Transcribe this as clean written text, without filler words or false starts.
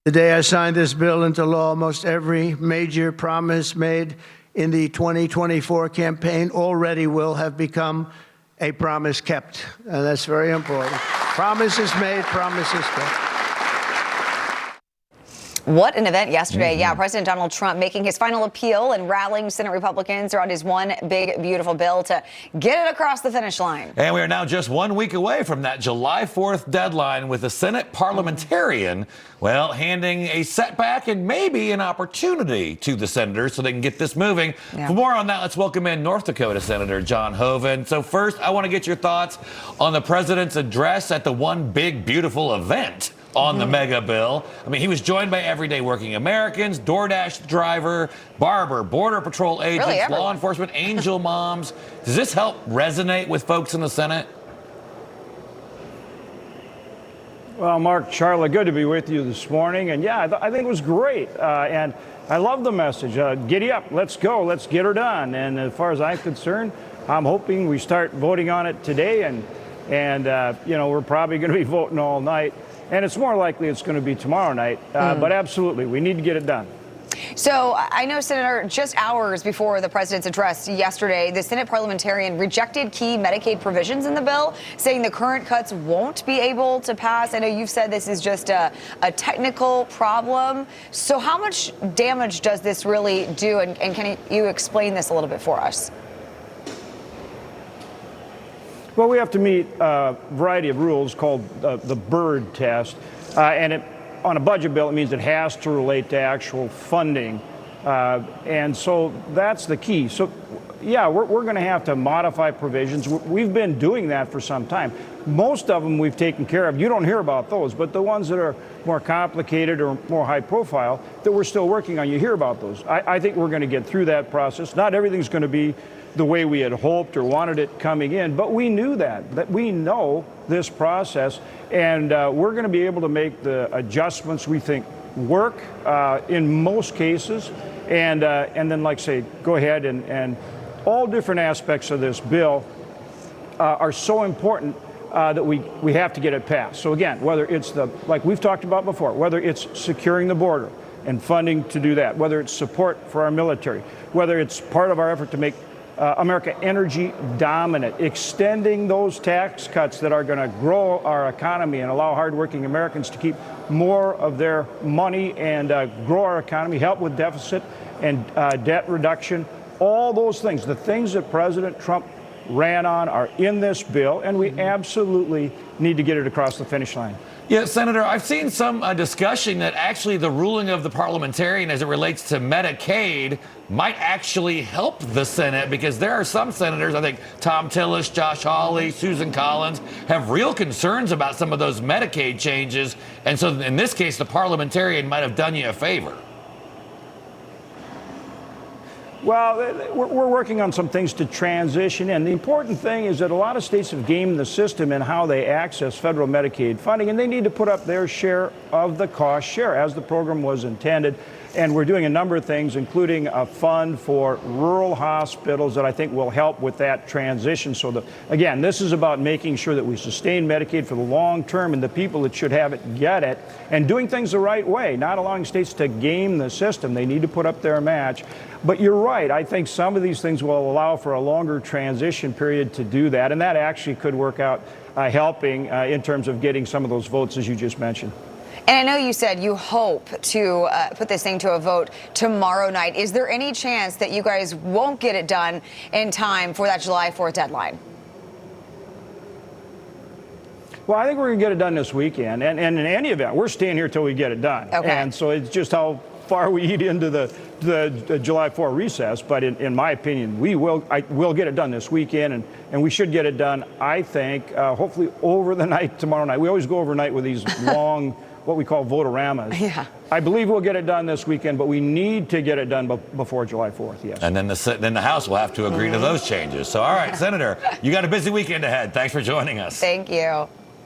The day I signed this bill into law, almost every major promise made in the 2024 campaign already will have become a promise kept. And that's very important. Promises made, promises kept. What an event yesterday. Yeah, President Donald Trump making his final appeal and rallying Senate Republicans around his one big, beautiful bill to get it across the finish line. And we are now just 1 week away from that July 4th deadline with the Senate parliamentarian, well, handing a setback and maybe an opportunity to the senators so they can get this moving. Yeah. For more on that, let's welcome in North Dakota Senator John Hoeven. So first, I want to get your thoughts on the president's address at the one big, beautiful event on the mega bill. I mean, he was joined by everyday working Americans, DoorDash driver, barber, Border Patrol agents, really law enforcement, angel moms. Does this help resonate with folks in the Senate? Well, Marc, Sharla, good to be with you this morning. And yeah, I think it was great. And I love the message. Giddy up, let's go, let's get her done. And as far as I'm concerned, I'm hoping we start voting on it today. And you know, we're probably going to be voting all night. And it's more likely it's going to be tomorrow night. But absolutely, we need to get it done. So I know, Senator, just hours before the president's address yesterday, the Senate parliamentarian rejected key Medicaid provisions in the bill, saying the current cuts won't be able to pass. I know you've said this is just a technical problem. So how much damage does this really do? And can you explain this a little bit for us? Well, we have to meet a variety of rules called the Byrd test. And on a budget bill, it means it has to relate to actual funding. And so that's the key. So, yeah, we're going to have to modify provisions. We've been doing that for some time. Most of them we've taken care of. You don't hear about those, but the ones that are more complicated or more high profile that we're still working on, you hear about those. I think we're going to get through that process. Not everything's going to be the way we had hoped or wanted it coming in, but we knew that we know this process, and we're going to be able to make the adjustments we think work in most cases, and then, like say, go ahead and all different aspects of this bill are so important that we have to get it passed. So again, whether it's like we've talked about before, whether it's securing the border and funding to do that, whether it's support for our military, whether it's part of our effort to make America energy dominant, extending those tax cuts that are going to grow our economy and allow hardworking Americans to keep more of their money and grow our economy, help with deficit and debt reduction. All those things, the things that President Trump ran on, are in this bill, and we absolutely need to get it across the finish line. Yeah, Senator, I've seen some discussion that actually the ruling of the parliamentarian as it relates to Medicaid might actually help the Senate, because there are some senators, I think Tom Tillis, Josh Hawley, Susan Collins, have real concerns about some of those Medicaid changes. And so in this case, the parliamentarian might have done you a favor. Well, we're working on some things to transition in. The important thing is that a lot of states have gamed the system in how they access federal Medicaid funding, and they need to put up their share of the cost share as the program was intended. And we're doing a number of things, including a fund for rural hospitals that I think will help with that transition. So, again, this is about making sure that we sustain Medicaid for the long term, and the people that should have it get it, and doing things the right way, not allowing states to game the system. They need to put up their match. But you're right. I think some of these things will allow for a longer transition period to do that, and that actually could work out helping in terms of getting some of those votes, as you just mentioned. And I know you said you hope to put this thing to a vote tomorrow night. Is there any chance that you guys won't get it done in time for that July 4th deadline? Well, I think we're going to get it done this weekend. And in any event, we're staying here till we get it done. Okay. And so it's just how far we eat into the July 4 recess. But in my opinion, we'll get it done this weekend, and we should get it done, I think, hopefully over the night tomorrow night. We always go overnight with these long what we call votoramas. Yeah. I believe we'll get it done this weekend, but we need to get it done before July 4th, yes. And then the House will have to agree to those changes. So, all right, Senator, you got a busy weekend ahead. Thanks for joining us. Thank you.